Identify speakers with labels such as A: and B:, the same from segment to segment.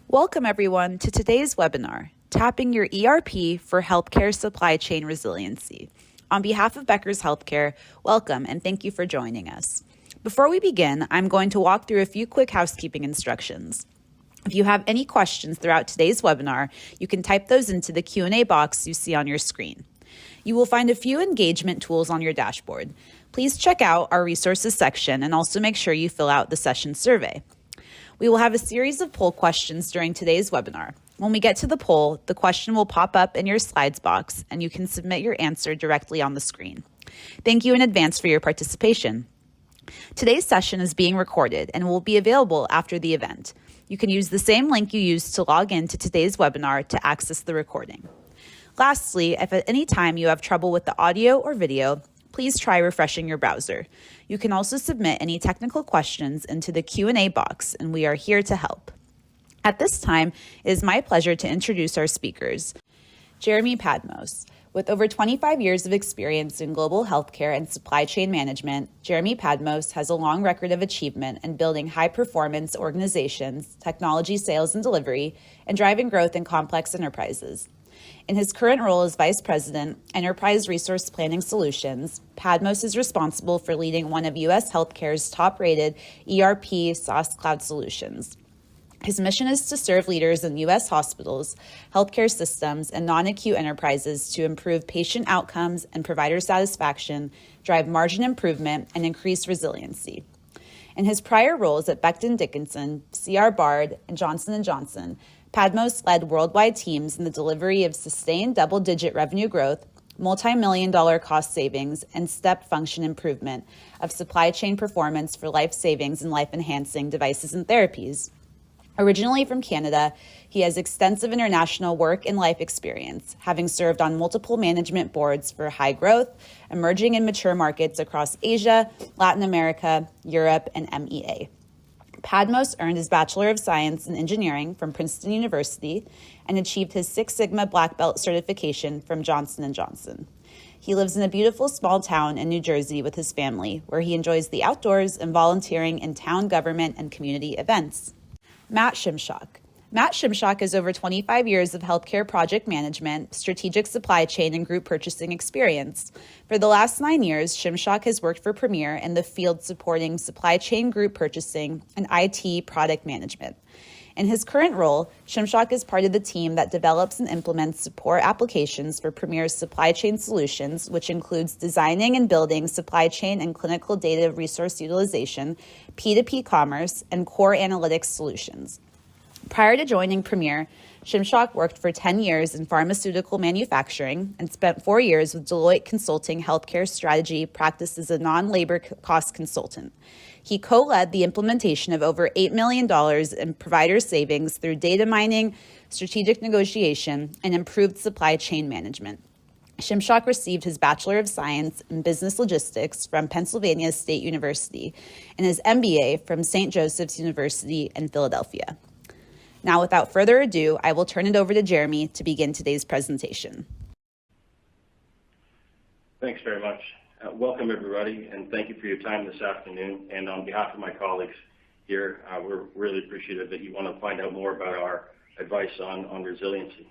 A: Welcome everyone to today's webinar, Tapping Your ERP for Healthcare Supply Chain Resiliency. On behalf of Becker's Healthcare, welcome and thank you for joining us. Before we begin, I'm going to walk through a few quick housekeeping instructions. If you have any questions throughout today's webinar, you can type those into the Q&A box you see on your screen. You will find a few engagement tools on your dashboard. Please check out our resources section and also make sure you fill out the session survey. We will have a series of poll questions during today's webinar. When we get to the poll, the question will pop up in your slides box and you can submit your answer directly on the screen. Thank you in advance for your participation. Today's session is being recorded and will be available after the event. You can use the same link you used to log in to today's webinar to access the recording. Lastly, if at any time you have trouble with the audio or video, please try refreshing your browser. You can also submit any technical questions into the Q&A box, and we are here to help. At this time, it is my pleasure to introduce our speakers. Jeremy Padmos. With over 25 years of experience in global healthcare and supply chain management, Jeremy Padmos has a long record of achievement in building high-performance organizations, technology sales and delivery, and driving growth in complex enterprises. In his current role as Vice President, Enterprise Resource Planning Solutions, Padmos is responsible for leading one of U.S. healthcare's top-rated ERP SaaS cloud solutions. His mission is to serve leaders in U.S. hospitals, healthcare systems, and non-acute enterprises to improve patient outcomes and provider satisfaction, drive margin improvement, and increase resiliency. In his prior roles at Becton Dickinson, C.R. Bard, and Johnson & Johnson, Padmos led worldwide teams in the delivery of sustained double-digit revenue growth, multi-million-dollar cost savings, and step function improvement of supply chain performance for life savings and life-enhancing devices and therapies. Originally from Canada, he has extensive international work and life experience, having served on multiple management boards for high growth, emerging and mature markets across Asia, Latin America, Europe, and MEA. Padmos earned his Bachelor of Science in Engineering from Princeton University and achieved his Six Sigma Black Belt certification from Johnson & Johnson. He lives in a beautiful small town in New Jersey with his family, where he enjoys the outdoors and volunteering in town government and community events. Matt Shimshak. Matt Shimshak has over 25 years of healthcare project management, strategic supply chain, and group purchasing experience. For the last 9 years, Shimshak has worked for Premier in the field supporting supply chain group purchasing and IT product management. In his current role, Shimshak is part of the team that develops and implements support applications for Premier's supply chain solutions, which includes designing and building supply chain and clinical data resource utilization, P2P commerce, and core analytics solutions. Prior to joining Premier, Shimshak worked for 10 years in pharmaceutical manufacturing and spent 4 years with Deloitte Consulting Healthcare Strategy practice as a non-labor cost consultant. He co-led the implementation of over $8 million in provider savings through data mining, strategic negotiation, and improved supply chain management. Shimshak received his Bachelor of Science in Business Logistics from Pennsylvania State University and his MBA from St. Joseph's University in Philadelphia. Now, without further ado, I will turn it over to Jeremy to begin today's presentation.
B: Thanks very much. Welcome, everybody, and thank you for your time this afternoon. And on behalf of my colleagues here, we're really appreciative that you want to find out more about our advice on resiliency.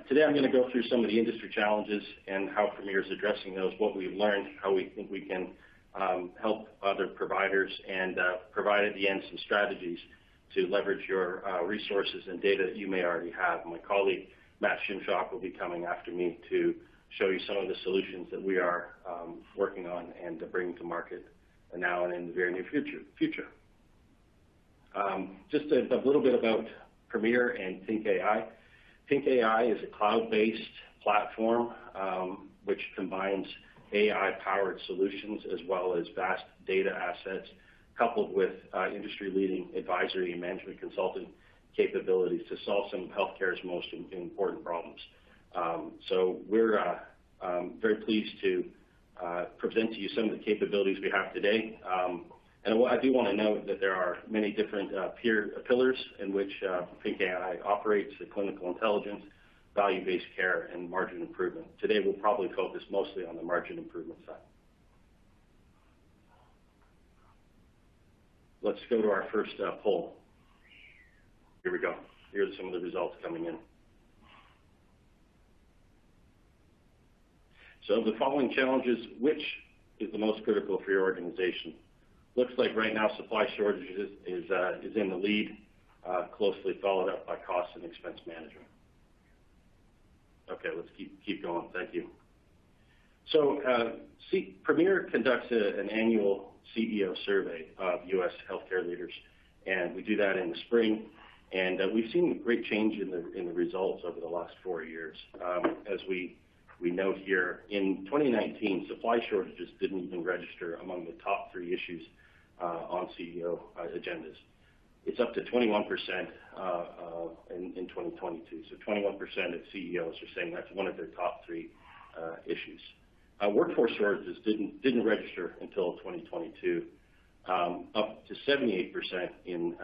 B: Today, I'm going to go through some of the industry challenges and how Premier is addressing those, what we've learned, how we think we can help other providers, and provide at the end some strategies to leverage your resources and data that you may already have. My colleague, Matt Shimshak, will be coming after me to show you some of the solutions that we are working on and bringing to market now and in the very near future. Just a little bit about Premier and Think AI. Think AI is a cloud-based platform which combines AI-powered solutions as well as vast data assets, coupled with industry-leading advisory and management consulting capabilities to solve some of healthcare's most important problems. So we're very pleased to present to you some of the capabilities we have today. And I do want to note that there are many different pillars in which Think AI operates: the clinical intelligence, value-based care, and margin improvement. Today, we'll probably focus mostly on the margin improvement side. Let's go to our first poll. Here we go. Here are some of the results coming in. So the following challenges, which is the most critical for your organization? Looks like right now supply shortages is in the lead, closely followed up by cost and expense management. Okay, let's keep going. Thank you. So Premier conducts an annual CEO survey of U.S. healthcare leaders, and we do that in the spring. And we've seen a great change in the results over the last 4 years. As we note here, in 2019, supply shortages didn't even register among the top 3 issues on CEO agendas. It's up to 21% in 2022. So 21% of CEOs are saying that's one of their top 3 issues. Workforce shortages didn't register until 2022, up to 78% in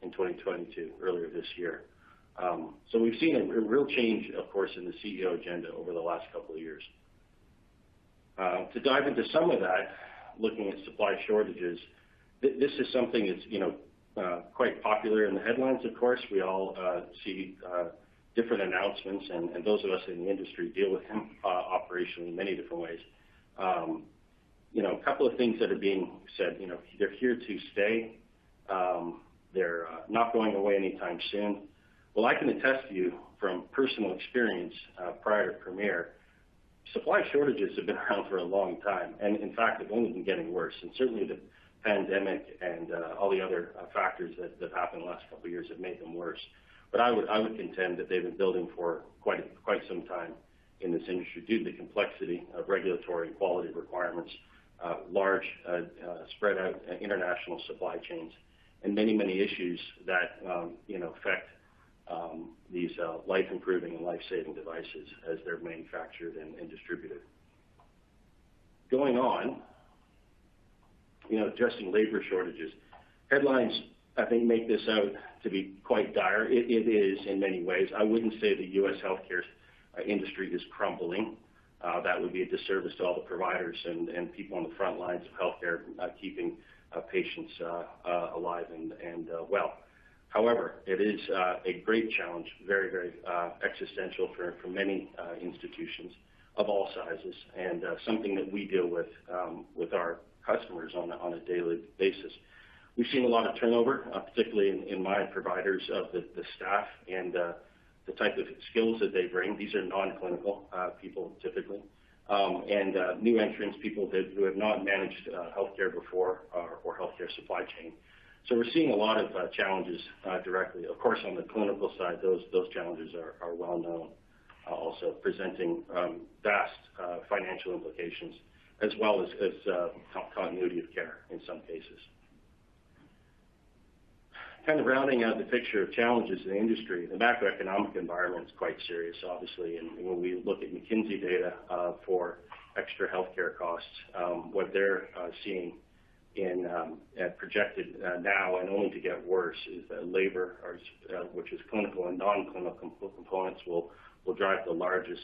B: 2022, earlier this year. So we've seen a real change, of course, in the CEO agenda over the last couple of years. To dive into some of that, looking at supply shortages, this is something that's quite popular in the headlines. Of course, we all see different announcements, and those of us in the industry deal with them operationally in many different ways. A couple of things that are being said. They're here to stay. They're not going away anytime soon. Well, I can attest to you from personal experience prior to Premier, supply shortages have been around for a long time, and in fact, they've only been getting worse. And certainly the pandemic and all the other factors that happened the last couple of years have made them worse. But I would contend that they've been building for quite some time in this industry due to the complexity of regulatory and quality requirements, large spread out international supply chains, and many issues that affect these life-improving and life-saving devices as they're manufactured and distributed. Going on, addressing labor shortages. Headlines, I think, make this out to be quite dire. It is in many ways. I wouldn't say the U.S. healthcare industry is crumbling. That would be a disservice to all the providers and people on the front lines of healthcare keeping patients alive and well. However, it is a great challenge, very existential for many institutions of all sizes, and something that we deal with our customers on a daily basis. We've seen a lot of turnover, particularly in my providers of the staff and the type of skills that they bring. These are non-clinical people typically, and new entrants, people who have not managed healthcare before or healthcare supply chain. So we're seeing a lot of challenges directly. Of course, on the clinical side, those challenges are well known, also presenting vast financial implications as well as continuity of care in some cases. Kind of rounding out the picture of challenges in the industry, the macroeconomic environment is quite serious, obviously, and when we look at McKinsey data for extra healthcare costs, what they're seeing in projected now and only to get worse is that labor, which is clinical and non-clinical components, will drive the largest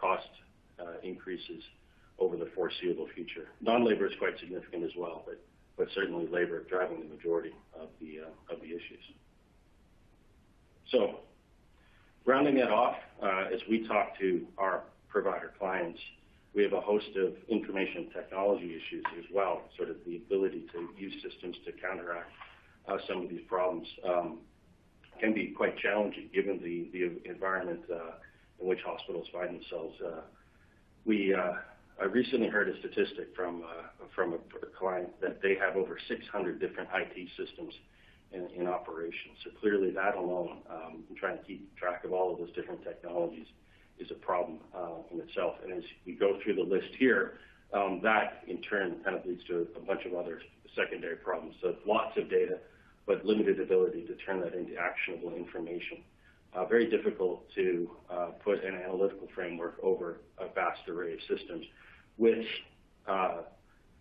B: cost increases over the foreseeable future. Non-labor is quite significant as well, but certainly labor driving the majority of the issues. So, rounding that off, as we talk to our provider clients, we have a host of information technology issues as well, sort of the ability to use systems to counteract some of these problems can be quite challenging given the environment in which hospitals find themselves. I recently heard a statistic from a client that they have over 600 different IT systems in operation. So clearly that alone, trying to keep track of all of those different technologies, is a problem in itself. And as we go through the list here, that in turn kind of leads to a bunch of other secondary problems. So lots of data, but limited ability to turn that into actionable information. Very difficult to put an analytical framework over a vast array of systems with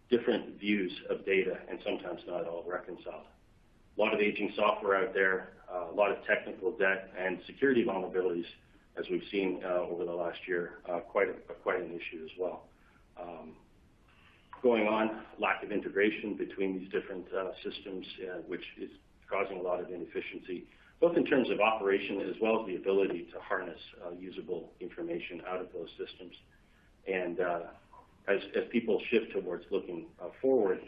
B: different views of data and sometimes not all reconciled. A lot of aging software out there, a lot of technical debt and security vulnerabilities, as we've seen over the last year, quite an issue as well. Going on, lack of integration between these different systems, which is causing a lot of inefficiency, both in terms of operation as well as the ability to harness usable information out of those systems. And as people shift towards looking forward,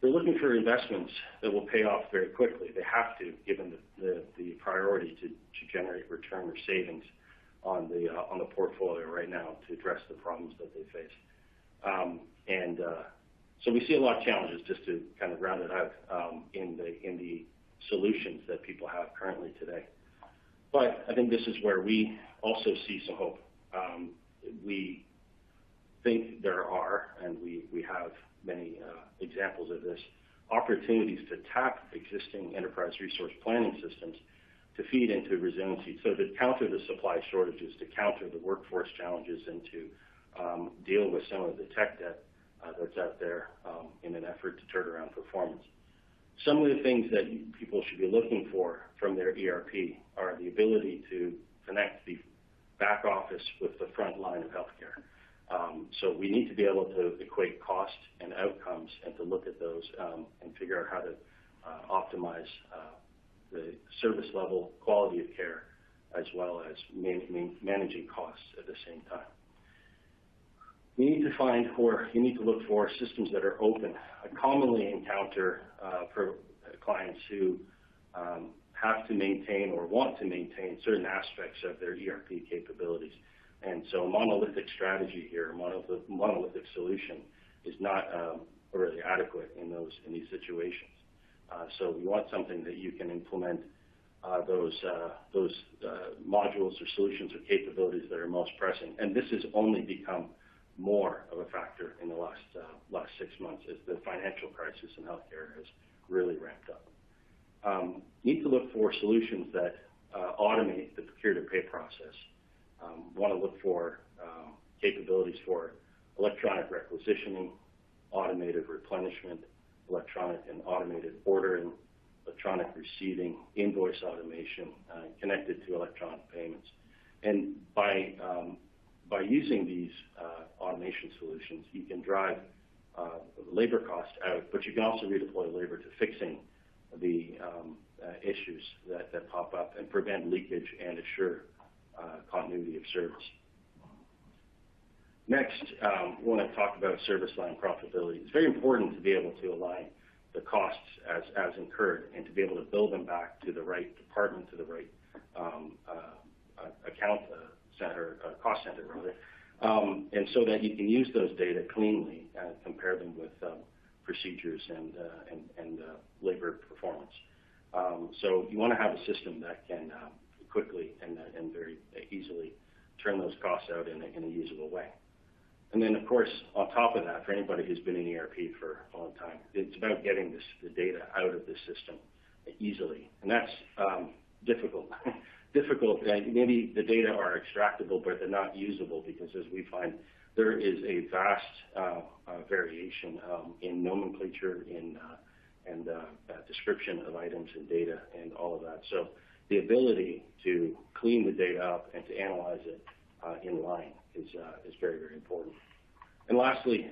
B: they're looking for investments that will pay off very quickly. They have to, given the priority to generate return or savings on the portfolio right now to address the problems that they face. So we see a lot of challenges, just to kind of round it out, in the solutions that people have currently today. But I think this is where we also see some hope. We think there are, and we have many examples of this, opportunities to tap existing enterprise resource planning systems to feed into resiliency, so to counter the supply shortages, to counter the workforce challenges, and to deal with some of the tech debt that's out there in an effort to turn around performance. Some of the things that people should be looking for from their ERP are the ability to connect the back office with the front line of healthcare. So we need to be able to equate cost and outcomes and to look at those and figure out how to optimize the service level, quality of care, as well as managing costs at the same time. We need to find, or you need to look for systems that are open. I commonly encounter for clients who have to maintain or want to maintain certain aspects of their ERP capabilities. And so a monolithic strategy here, a monolithic solution is not really adequate in these situations. So we want something that you can implement those modules or solutions or capabilities that are most pressing. And this has only become more of a factor in the last 6 months as the financial crisis in healthcare has really ramped up. You need to look for solutions that automate the procure-to-pay process. Want to look for capabilities for electronic requisitioning, automated replenishment, electronic and automated ordering, electronic receiving, invoice automation connected to electronic payments. And by using these automation solutions, you can drive labor costs out, but you can also redeploy labor to fixing the issues that pop up and prevent leakage and assure continuity of service. Next, we want to talk about service line profitability. It's very important to be able to align the costs as incurred and to be able to bill them back to the right department, to the right account center, cost center rather, and so that you can use those data cleanly and compare them with procedures and labor performance. So you want to have a system that can quickly and very easily turn those costs out in a usable way. And then, of course, on top of that, for anybody who's been in ERP for a long time, it's about getting the data out of the system easily, and that's difficult. Maybe the data are extractable, but they're not usable because, as we find, there is a vast variation in nomenclature, and description of items and data and all of that. So the ability to clean the data up and to analyze it in line is very, very important. And lastly,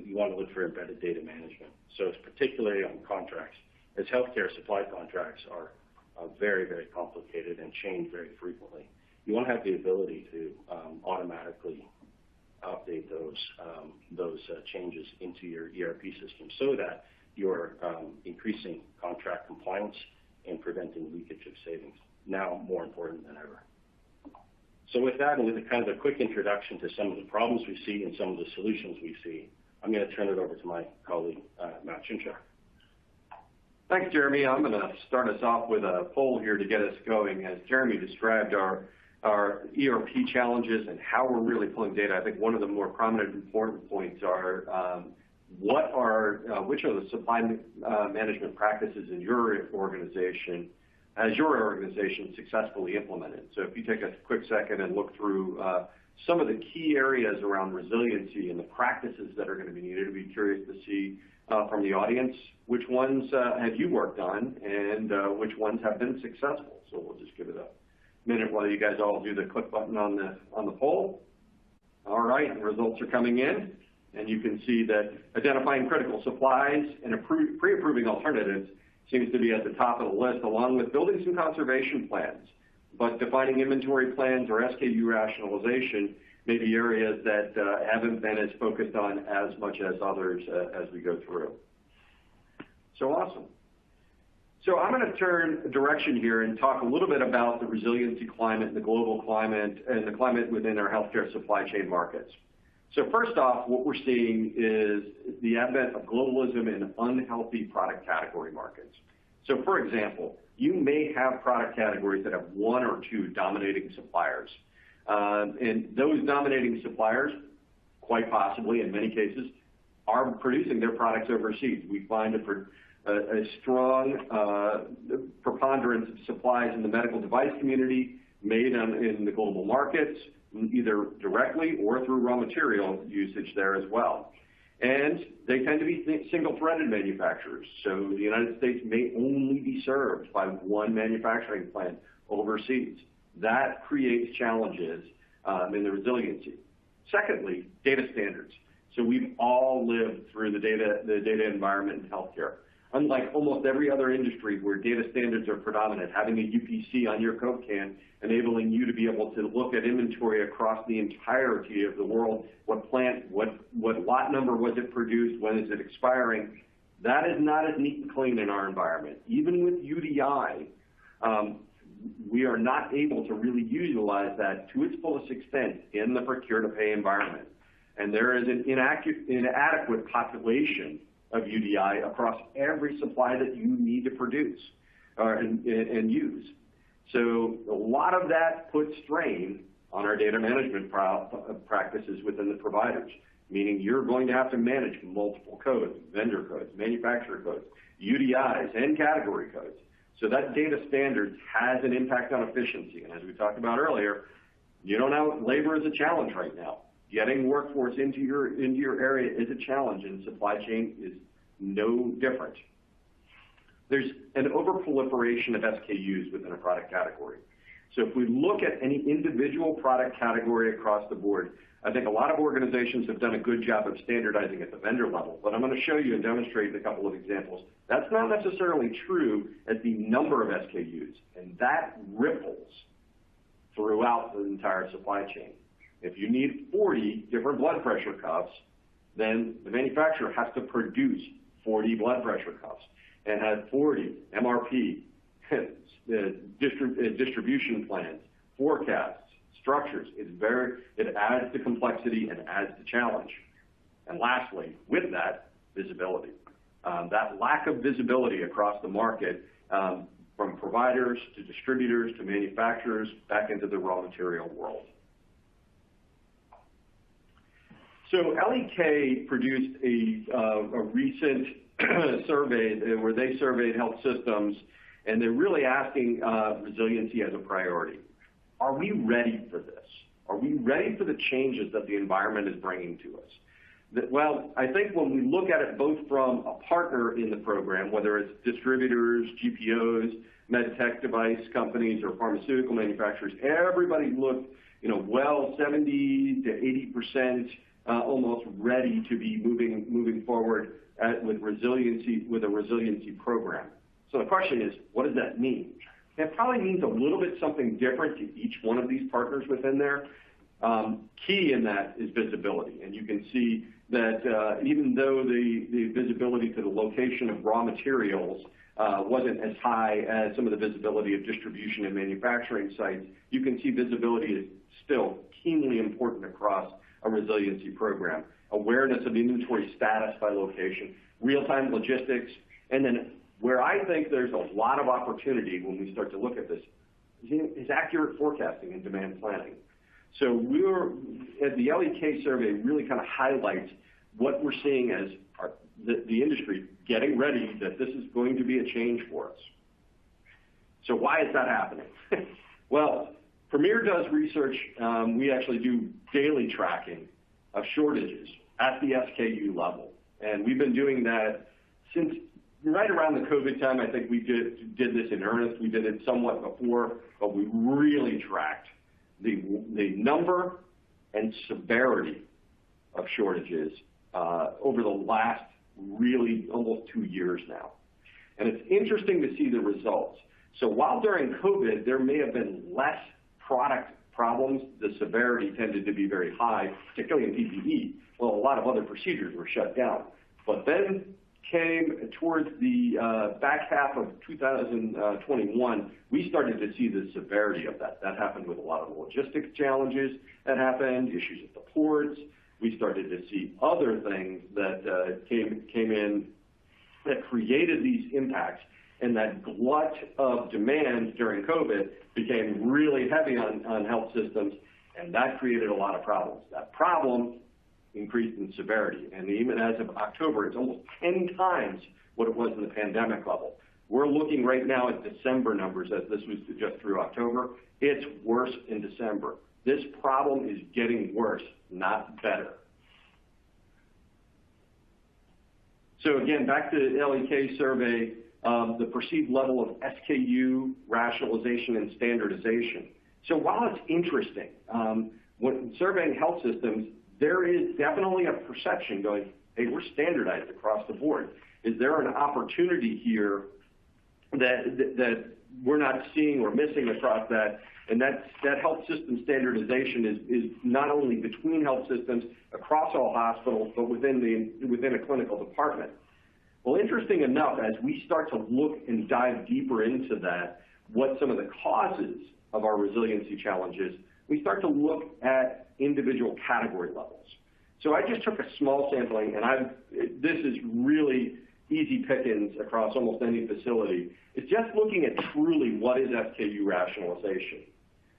B: you want to look for embedded data management. So it's particularly on contracts, as healthcare supply contracts are very, very complicated and change very frequently. You want to have the ability to automatically update those changes into your ERP system so that you're increasing contract compliance and preventing leakage of savings, now more important than ever. So with that, and with a kind of a quick introduction to some of the problems we see and some of the solutions we see, I'm going to turn it over to my colleague, Matt Shimshak.
C: Thanks, Jeremy. I'm going to start us off with a poll here to get us going. As Jeremy described our ERP challenges and how we're really pulling data, I think one of the more prominent important points are which are the supply management practices in your organization has your organization successfully implemented. So if you take a quick second and look through some of the key areas around resiliency and the practices that are going to be needed, I'd be curious to see from the audience which ones have you worked on and which ones have been successful. So we'll just give it a minute while you guys all do the click button on the poll. All right, the results are coming in, and you can see that identifying critical supplies and pre-approving alternatives seems to be at the top of the list, along with building some conservation plans. But defining inventory plans or SKU rationalization may be areas that haven't been as focused on as much as others as we go through. So awesome. So I'm going to turn direction here and talk a little bit about the resiliency climate and the global climate and the climate within our healthcare supply chain markets. So first off, what we're seeing is the advent of globalism in unhealthy product category markets. So for example, you may have product categories that have one or two dominating suppliers. And those dominating suppliers, quite possibly in many cases, are producing their products overseas. We find a strong preponderance of supplies in the medical device community made in the global markets, either directly or through raw material usage there as well. And they tend to be single-threaded manufacturers. So the United States may only be served by one manufacturing plant overseas. That creates challenges in the resiliency. Secondly, data standards. So we've all lived through the data environment in healthcare. Unlike almost every other industry where data standards are predominant, having a UPC on your Coke can, enabling you to be able to look at inventory across the entirety of the world, what plant, what lot number was it produced, when is it expiring, that is not as neat and clean in our environment. Even with UDI, we are not able to really utilize that to its fullest extent in the procure-to-pay environment. And there is an inadequate population of UDI across every supply that you need to produce and use. So a lot of that puts strain on our data management practices within the providers, meaning you're going to have to manage multiple codes, vendor codes, manufacturer codes, UDIs, and category codes. So that data standards has an impact on efficiency. And as we talked about earlier, you don't know, labor is a challenge right now. Getting workforce into your area is a challenge, and supply chain is no different. There's an overproliferation of SKUs within a product category. So if we look at any individual product category across the board, I think a lot of organizations have done a good job of standardizing at the vendor level, but I'm going to show you and demonstrate a couple of examples. That's not necessarily true at the number of SKUs, and that ripples throughout the entire supply chain. If you need 40 different blood pressure cuffs, then the manufacturer has to produce 40 blood pressure cuffs and has 40 MRP, distribution plans, forecasts, structures. It adds to complexity and adds to challenge. And lastly, with that, visibility. That lack of visibility across the market, from providers to distributors to manufacturers back into the raw material world. So LEK produced a recent survey where they surveyed health systems, and they're really asking resiliency as a priority. Are we ready for this? Are we ready for the changes that the environment is bringing to us? Well, I think when we look at it both from a partner in the program, whether it's distributors, GPOs, med tech device companies, or pharmaceutical manufacturers, everybody looked, 70 to 80% almost ready to be moving forward with a resiliency program. So the question is, what does that mean? It probably means a little bit something different to each one of these partners within there. Key in that is visibility, and you can see that even though the visibility to the location of raw materials wasn't as high as some of the visibility of distribution and manufacturing sites, you can see visibility is still keenly important across a resiliency program. Awareness of inventory status by location, real-time logistics, and then where I think there's a lot of opportunity when we start to look at this is accurate forecasting and demand planning. So the LEK survey really kind of highlights what we're seeing as the industry getting ready that this is going to be a change for us. So why is that happening? Well, Premier does research. We actually do daily tracking of shortages at the SKU level. And we've been doing that since right around the COVID time. I think we did this in earnest. We did it somewhat before, but we really tracked the number and severity of shortages over the last really almost 2 years now. And it's interesting to see the results. So while during COVID, there may have been less product problems, the severity tended to be very high, particularly in PPE. Well, a lot of other procedures were shut down. But then came towards the back half of 2021, we started to see the severity of that. That happened with a lot of logistics challenges that happened, issues at the ports. We started to see other things that came in that created these impacts. And that glut of demand during COVID became really heavy on health systems, and that created a lot of problems. That problem increased in severity, and even as of October, it's almost 10 times what it was in the pandemic level. We're looking right now at December numbers, as this was just through October. It's worse in December. This problem is getting worse, not better. So again, back to the LEK survey, the perceived level of SKU rationalization and standardization. So while it's interesting, when surveying health systems, there is definitely a perception going, hey, we're standardized across the board. Is there an opportunity here that we're not seeing or missing across that? And that health system standardization is not only between health systems across all hospitals, but within a clinical department. Well, interesting enough, as we start to look and dive deeper into that, what some of the causes of our resiliency challenges, we start to look at individual category levels. So I just took a small sampling, and this is really easy pickings across almost any facility. It's just looking at truly what is SKU rationalization.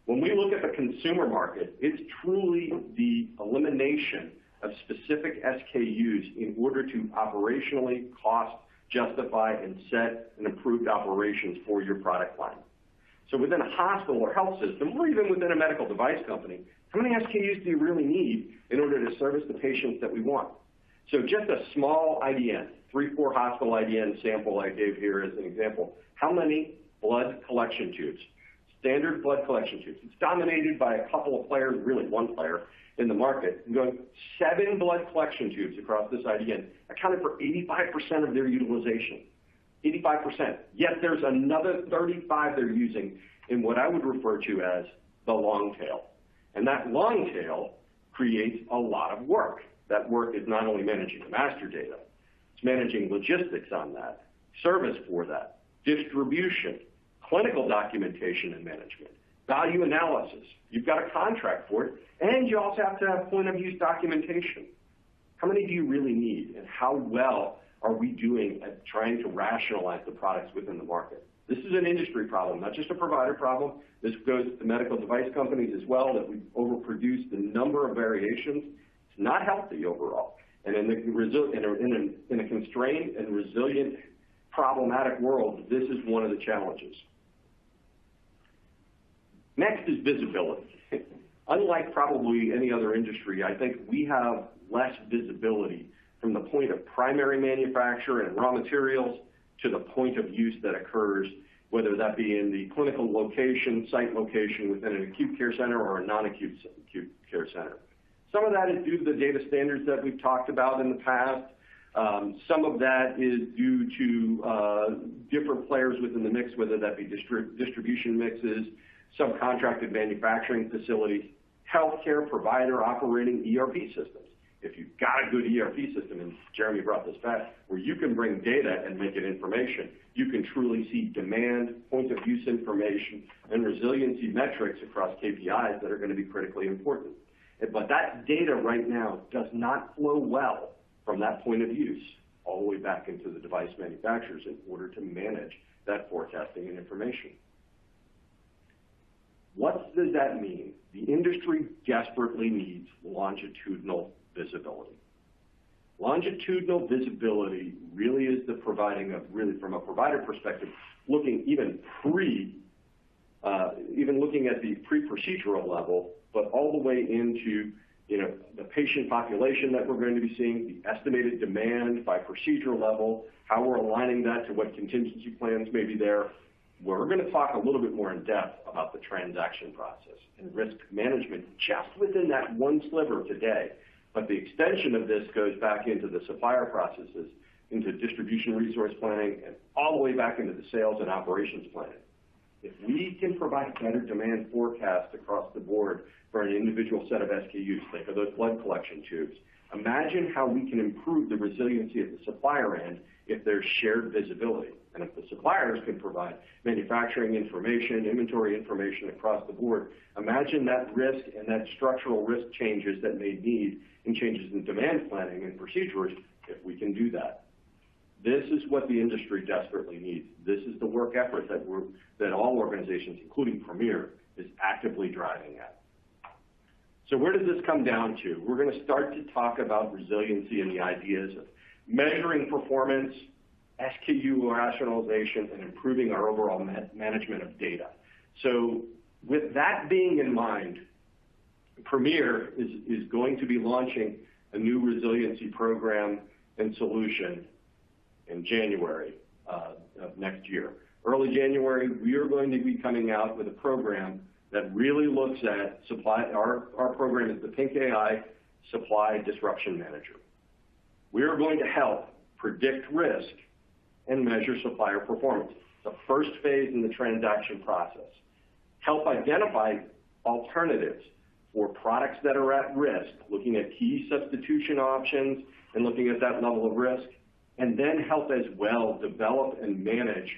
C: When we look at the consumer market, it's truly the elimination of specific SKUs in order to operationally cost justify and set an improved operations for your product line. So within a hospital or health system, or even within a medical device company, how many SKUs do you really need in order to service the patients that we want? So just a small IDN, 3-4 hospital IDN sample I gave here as an example. How many blood collection tubes? Standard blood collection tubes. It's dominated by a couple of players, really one player in the market. I'm going 7 blood collection tubes across this IDN, accounted for 85% of their utilization. 85%. Yet there's another 35 they're using in what I would refer to as the long tail. And that long tail creates a lot of work. That work is not only managing the master data, it's managing logistics on that, service for that, distribution, clinical documentation and management, value analysis. You've got a contract for it, and you also have to have point of use documentation. How many do you really need, and how well are we doing at trying to rationalize the products within the market? This is an industry problem, not just a provider problem. This goes to medical device companies as well, that we've overproduced the number of variations. It's not healthy overall. And in a constrained and resilient, problematic world, this is one of the challenges. Next is visibility. Unlike probably any other industry, I think we have less visibility from the point of primary manufacture and raw materials to the point of use that occurs, whether that be in the clinical location, site location within an acute care center or a non-acute care center. Some of that is due to the data standards that we've talked about in the past. Some of that is due to different players within the mix, whether that be distribution mixes, subcontracted manufacturing facilities, healthcare provider operating ERP systems. If you've got a good ERP system, and Jeremy brought this back, where you can bring data and make it information, you can truly see demand, point of use information, and resiliency metrics across KPIs that are going to be critically important. But that data right now does not flow well from that point of use all the way back into the device manufacturers in order to manage that forecasting and information. What does that mean? The industry desperately needs longitudinal visibility. Longitudinal visibility really is the providing of, really from a provider perspective, looking even looking at the pre-procedural level, but all the way into the patient population that we're going to be seeing, the estimated demand by procedural level, how we're aligning that to what contingency plans may be there. We're going to talk a little bit more in depth about the transaction process and risk management just within that one sliver today. But the extension of this goes back into the supplier processes into distribution resource planning, and all the way back into the sales and operations planning. If we can provide better demand forecasts across the board for an individual set of SKUs, think of those blood collection tubes, imagine how we can improve the resiliency at the supplier end if there's shared visibility. And if the suppliers can provide manufacturing information, inventory information across the board, imagine that risk and that structural risk changes that may need in changes in demand planning and procedures if we can do that. This is what the industry desperately needs. This is the work effort that all organizations, including Premier, is actively driving at. So where does this come down to? We're going to start to talk about resiliency and the ideas of measuring performance, SKU rationalization, and improving our overall management of data. So with that being in mind, Premier is going to be launching a new resiliency program and solution in January of next year. Early January, we are going to be coming out with a program that really looks at supply. Our program is the Pink AI Supply Disruption Manager. We are going to help predict risk and measure supplier performance. The first phase in the transaction process. Help identify alternatives for products that are at risk, looking at key substitution options and looking at that level of risk, and then help as well develop and manage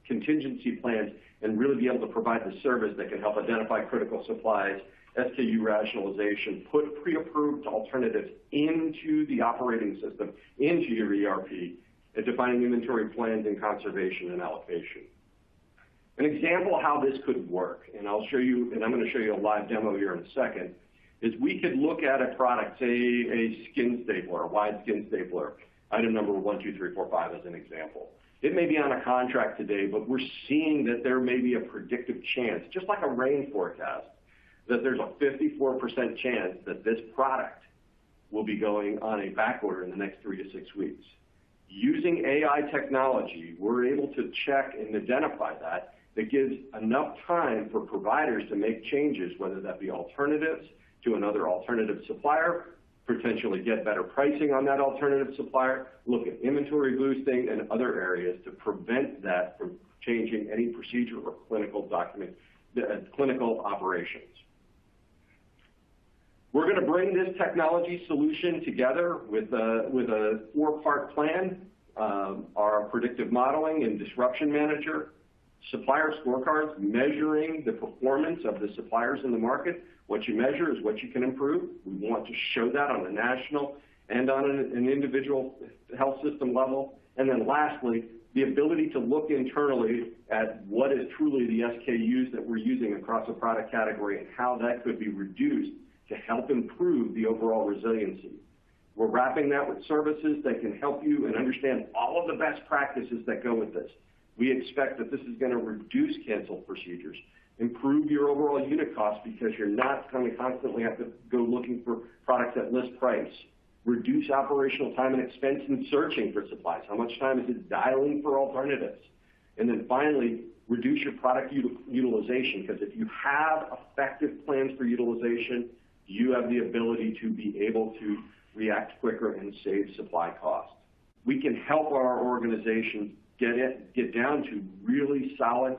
C: contingency plans and really be able to provide the service that can help identify critical supplies, SKU rationalization, put pre-approved alternatives into the operating system, into your ERP, and defining inventory plans and conservation and allocation. An example of how this could work, and I'll show you, and I'm going to show you a live demo here in a second, is we could look at a product, say a skin stapler, a wide skin stapler, item number 1, 2, 3, 4, 5 as an example. It may be on a contract today, but we're seeing that there may be a predictive chance, just like a rain forecast, that there's a 54% chance that this product will be going on a back order in the next 3 to 6 weeks. Using AI technology, we're able to check and identify that. That gives enough time for providers to make changes, whether that be alternatives to another alternative supplier, potentially get better pricing on that alternative supplier, look at inventory boosting and other areas to prevent that from changing any procedure or clinical operations. We're going to bring this technology solution together with a 4-part plan, our predictive modeling and disruption manager, supplier scorecards, measuring the performance of the suppliers in the market. What you measure is what you can improve. We want to show that on a national and on an individual health system level. And then lastly, the ability to look internally at what is truly the SKUs that we're using across a product category and how that could be reduced to help improve the overall resiliency. We're wrapping that with services that can help you and understand all of the best practices that go with this. We expect that this is going to reduce cancel procedures, improve your overall unit cost because you're not going to constantly have to go looking for products at list price, reduce operational time and expense in searching for supplies. How much time is it dialing for alternatives? And then finally, reduce your product utilization because if you have effective plans for utilization, you have the ability to be able to react quicker and save supply costs. We can help our organizations get down to really solid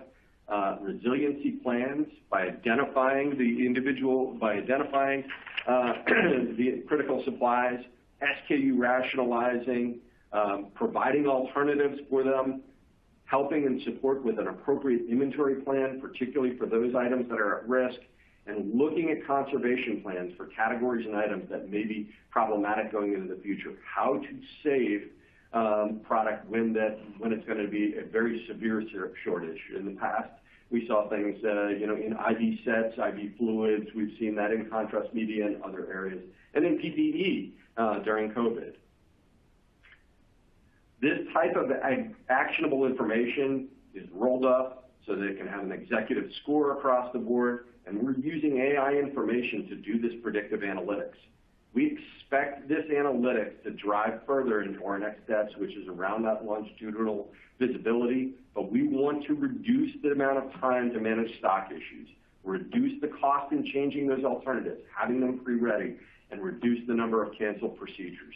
C: resiliency plans by identifying the critical supplies, SKU rationalizing, providing alternatives for them, helping and support with an appropriate inventory plan, particularly for those items that are at risk, and looking at conservation plans for categories and items that may be problematic going into the future. How to save product when it's going to be a very severe shortage. In the past, we saw things, in IV sets, IV fluids. We've seen that in contrast media and other areas, and in PPE during COVID. This type of actionable information is rolled up so that it can have an executive score across the board, and we're using AI information to do this predictive analytics. We expect this analytics to drive further into our next steps, which is around that longitudinal visibility, but we want to reduce the amount of time to manage stock issues, reduce the cost in changing those alternatives, having them pre-ready, and reduce the number of canceled procedures.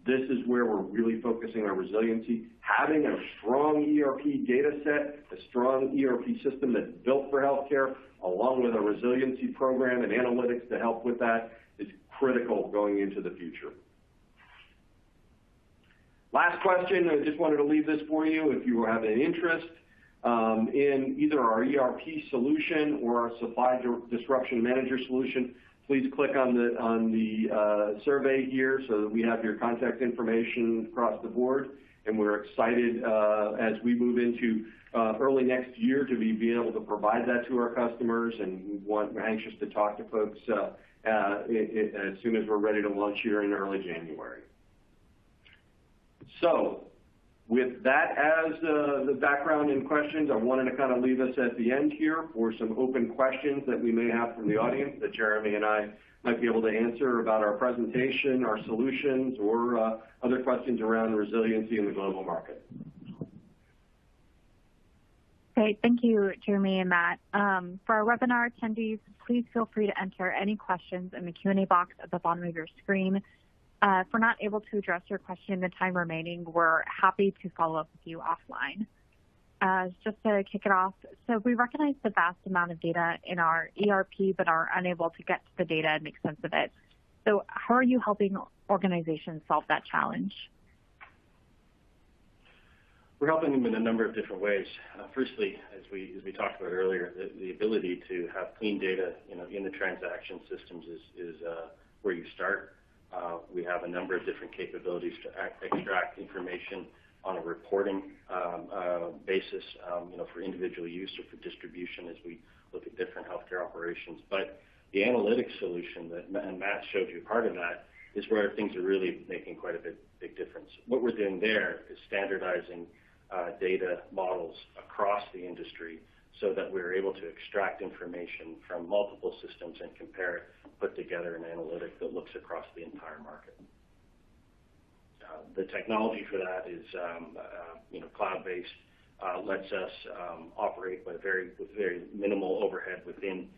C: This is where we're really focusing our resiliency. Having a strong ERP data set, a strong ERP system that's built for healthcare, along with a resiliency program and analytics to help with that, is critical going into the future. Last question, I just wanted to leave this for you. If you have an interest in either our ERP solution or our supply disruption manager solution, please click on the survey here so that we have your contact information across the board. And we're excited as we move into early next year to be able to provide that to our customers, and we're anxious to talk to folks as soon as we're ready to launch here in early January. So with that as the background and questions, I wanted to kind of leave us at the end here for some open questions that we may have from the audience that Jeremy and I might be able to answer about our presentation, our solutions, or other questions around resiliency in the global market.
D: Great. Thank you, Jeremy and Matt. For our webinar attendees, please feel free to enter any questions in the Q&A box at the bottom of your screen. If we're not able to address your question in the time remaining, we're happy to follow up with you offline. Just to kick it off, so we recognize the vast amount of data in our ERP, but are unable to get to the data and make sense of it. So how are you helping organizations solve that challenge?
B: We're helping them in a number of different ways. Firstly, as we talked about earlier, the ability to have clean data, in the transaction systems is where you start. We have a number of different capabilities to extract information on a reporting basis, for individual use or for distribution as we look at different healthcare operations. But the analytics solution and Matt showed you part of that is where things are really making quite a big difference. What we're doing there is standardizing data models across the industry so that we're able to extract information from multiple systems and compare it, put together an analytic that looks across the entire market. The technology for that is, cloud-based, lets us operate with very minimal overhead within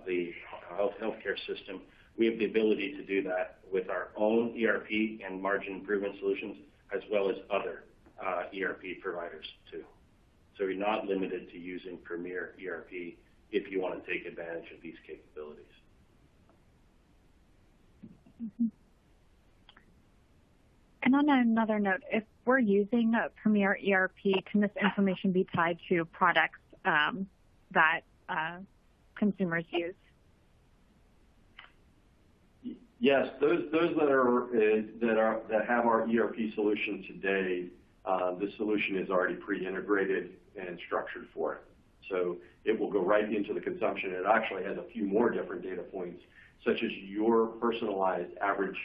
B: the healthcare system. We have the ability to do that with our own ERP and margin improvement solutions, as well as other ERP providers too. So you're not limited to using Premier ERP if you want to take advantage of these capabilities.
D: Mm-hmm. And on another note, if we're using Premier ERP, can this information be tied to products that consumers use?
C: Yes, those that have our ERP solution today, the solution is already pre-integrated and structured for it. So it will go right into the consumption. It actually has a few more different data points, such as your personalized average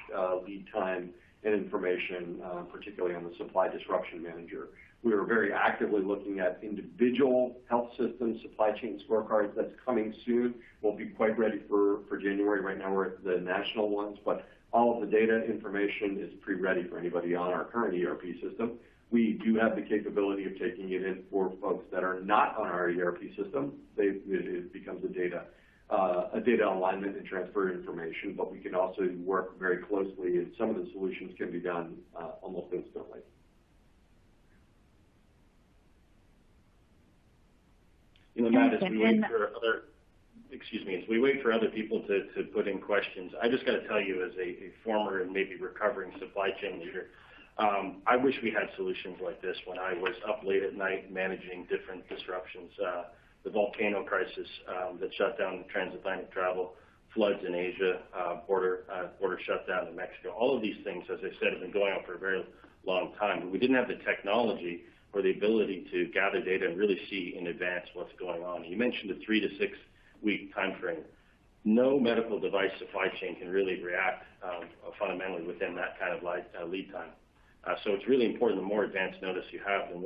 C: lead time and information, particularly on the supply disruption manager. We are very actively looking at individual health systems, supply chain scorecards. That's coming soon. Won't be quite ready for January. Right now we're at the national ones, but all of the data information is pre-ready for anybody on our current ERP system. We do have the capability of taking it in for folks that are not on our ERP system. It becomes a data alignment and transfer information, but we can also work very closely, and some of the solutions can be done almost instantly.
B: Matt, as we wait for other people to put in questions, I just got to tell you, as a former and maybe recovering supply chain leader, I wish we had solutions like this when I was up late at night managing different disruptions. The volcano crisis that shut down transatlantic travel, floods in Asia, border shutdown in Mexico. All of these things, as I said, have been going on for a very long time. But we didn't have the technology or the ability to gather data and really see in advance what's going on. You mentioned a 3 to 6 week time frame. No medical device supply chain can really react fundamentally within that kind of lead time. So it's really important. The more advanced notice you have, the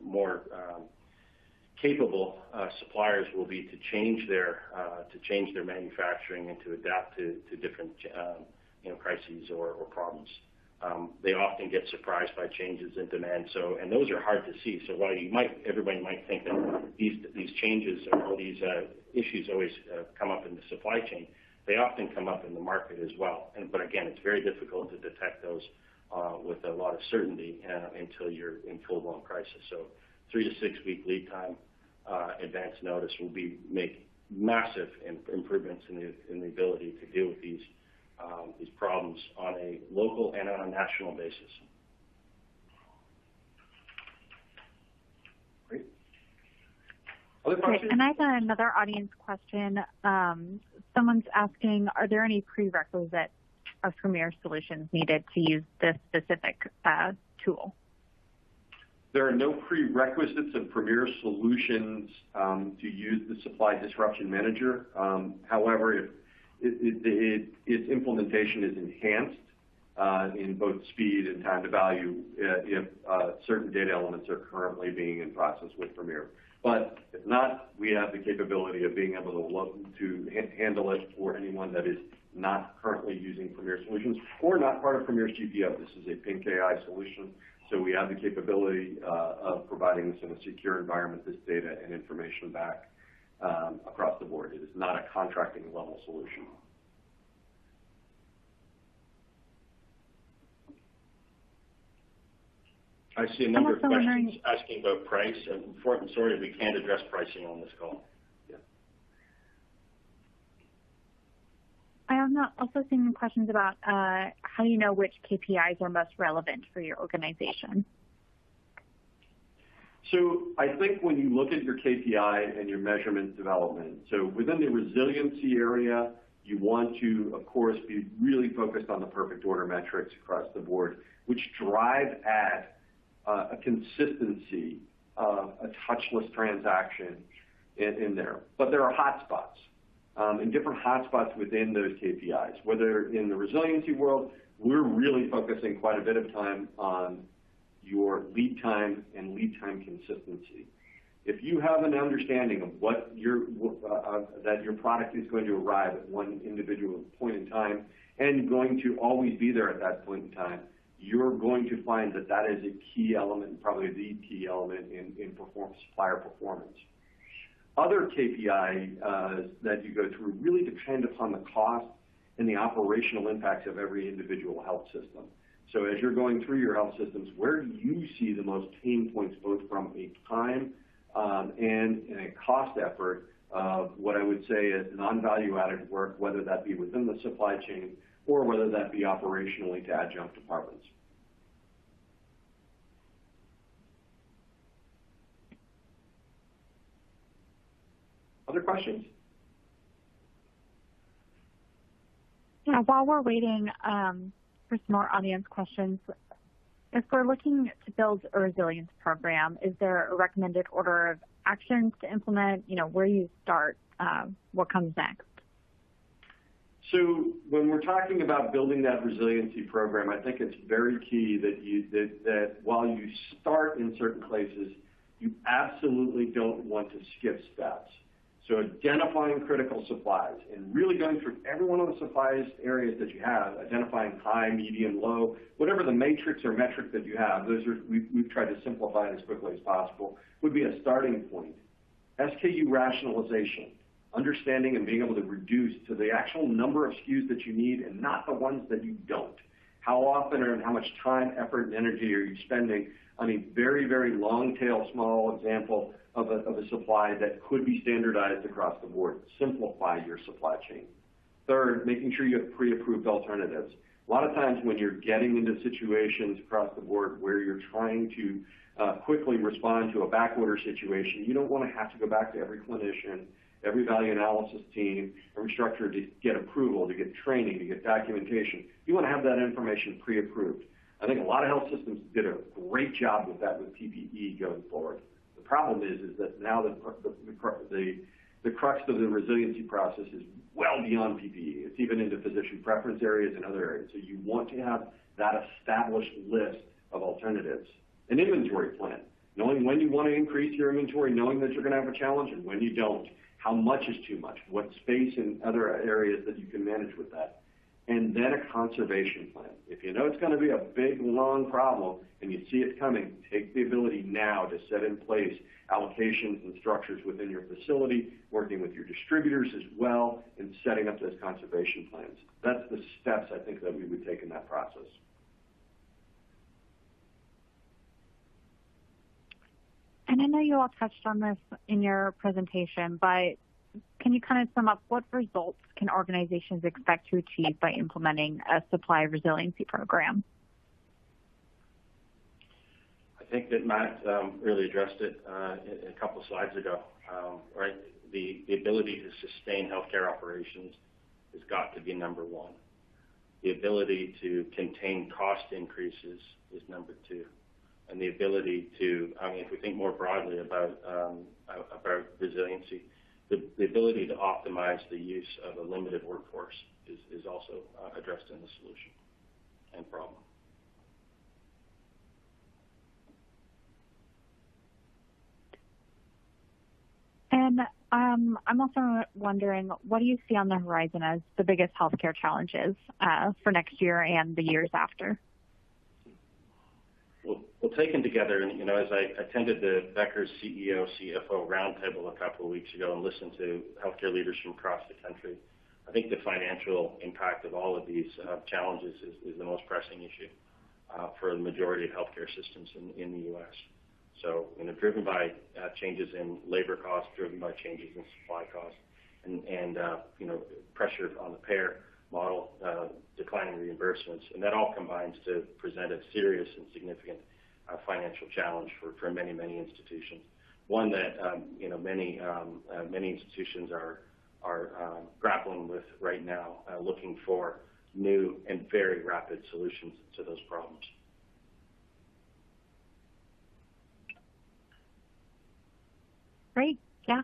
B: more capable suppliers will be to change their manufacturing and to adapt to different crises or problems. They often get surprised by changes in demand. And those are hard to see. So while everybody might think that these changes or these issues always come up in the supply chain, they often come up in the market as well. But again, it's very difficult to detect those with a lot of certainty until you're in full-blown crisis. So 3 to 6 week lead time, advance notice will make massive improvements in the ability to deal with these problems on a local and on a national basis.
C: Great. Other questions?
D: Great. And I have another audience question. Someone's asking, are there any prerequisites of Premier Solutions needed to use this specific tool?
C: There are no prerequisites of Premier Solutions to use the Supply Disruption Manager. However, its implementation is enhanced in both speed and time to value if certain data elements are currently being in process with Premier. But if not, we have the capability of being able to handle it for anyone that is not currently using Premier Solutions or not part of Premier's GPO. This is a Pink AI solution, so we have the capability of providing this in a secure environment, this data and information back across the board. It is not a contracting level solution.
B: I see a number of questions asking about price. Sorry, we can't address pricing on this call.
C: Yeah.
D: I am also seeing questions about how you know which KPIs are most relevant for your organization.
C: So I think when you look at your KPI and your measurement development, so within the resiliency area, you want to, of course, be really focused on the perfect order metrics across the board, which drive at a consistency of a touchless transaction in there. But there are hotspots, and different hotspots within those KPIs. Whether in the resiliency world, we're really focusing quite a bit of time on your lead time and lead time consistency. If you have an understanding of that your product is going to arrive at one individual point in time and going to always be there at that point in time, you're going to find that that is a key element, probably the key element in supplier performance. Other KPI that you go through really depend upon the cost and the operational impacts of every individual health system. So as you're going through your health systems, where do you see the most pain points, both from a time and a cost effort of what I would say is non-value added work, whether that be within the supply chain or whether that be operationally to adjunct departments. Other questions?
D: Yeah, while we're waiting for some more audience questions, if we're looking to build a resilience program, is there a recommended order of actions to implement? Where you start, what comes next?
C: So when we're talking about building that resiliency program, I think it's very key that while you start in certain places, you absolutely don't want to skip steps. So identifying critical supplies and really going through every one of the supplies areas that you have, identifying high, medium, low, whatever the matrix or metric that you have, we've tried to simplify it as quickly as possible, would be a starting point. SKU rationalization, understanding and being able to reduce to the actual number of SKUs that you need and not the ones that you don't. How often and how much time, effort, and energy are you spending on a very, very long tail, small example of a supply that could be standardized across the board? Simplify your supply chain. Third, making sure you have pre-approved alternatives. A lot of times when you're getting into situations across the board where you're trying to quickly respond to a backorder situation, you don't want to have to go back to every clinician, every value analysis team, every structure to get approval, to get training, to get documentation. You want to have that information pre-approved. I think a lot of health systems did a great job with that with PPE going forward. The problem is that now the crux of the resiliency process is well beyond PPE. It's even into physician preference areas and other areas. So you want to have that established list of alternatives. An inventory plan, knowing when you want to increase your inventory, knowing that you're going to have a challenge and when you don't. How much is too much? What space and other areas that you can manage with that? and then a conservation plan. If you know it's going to be a big, long problem and you see it coming, take the ability now to set in place allocations and structures within your facility, working with your distributors as well, and setting up those conservation plans. That's the steps I think that we would take in that process.
D: And I know you all touched on this in your presentation, but can you kind of sum up what results can organizations expect to achieve by implementing a supply resiliency program?
B: I think that Matt really addressed it a couple of slides ago, right? The ability to sustain healthcare operations has got to be number one. The ability to contain cost increases is number two. And the ability to, if we think more broadly about resiliency, the ability to optimize the use of a limited workforce is also addressed in the solution and problem.
D: And I'm also wondering, what do you see on the horizon as the biggest healthcare challenges for next year and the years after?
B: Well, taken together, and as I attended the Becker's CEO, CFO roundtable a couple of weeks ago and listened to healthcare leaders from across the country, I think the financial impact of all of these challenges is the most pressing issue for the majority of healthcare systems in the U.S. So, driven by changes in labor costs, driven by changes in supply costs, and pressure on the payer model, declining reimbursements, and that all combines to present a serious and significant financial challenge for many institutions. One that many institutions are grappling with right now, looking for new and very rapid solutions to those problems.
D: Great. Yeah.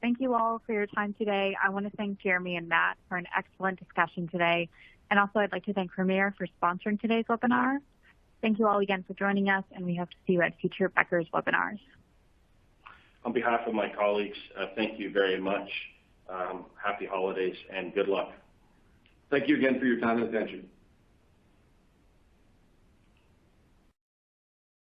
D: Thank you all for your time today. I want to thank Jeremy and Matt for an excellent discussion today. And also I'd like to thank Premier for sponsoring today's webinar. Thank you all again for joining us, and we hope to see you at future Becker's webinars.
B: On behalf of my colleagues, thank you very much. Happy holidays and good luck.
C: Thank you again for your time and attention.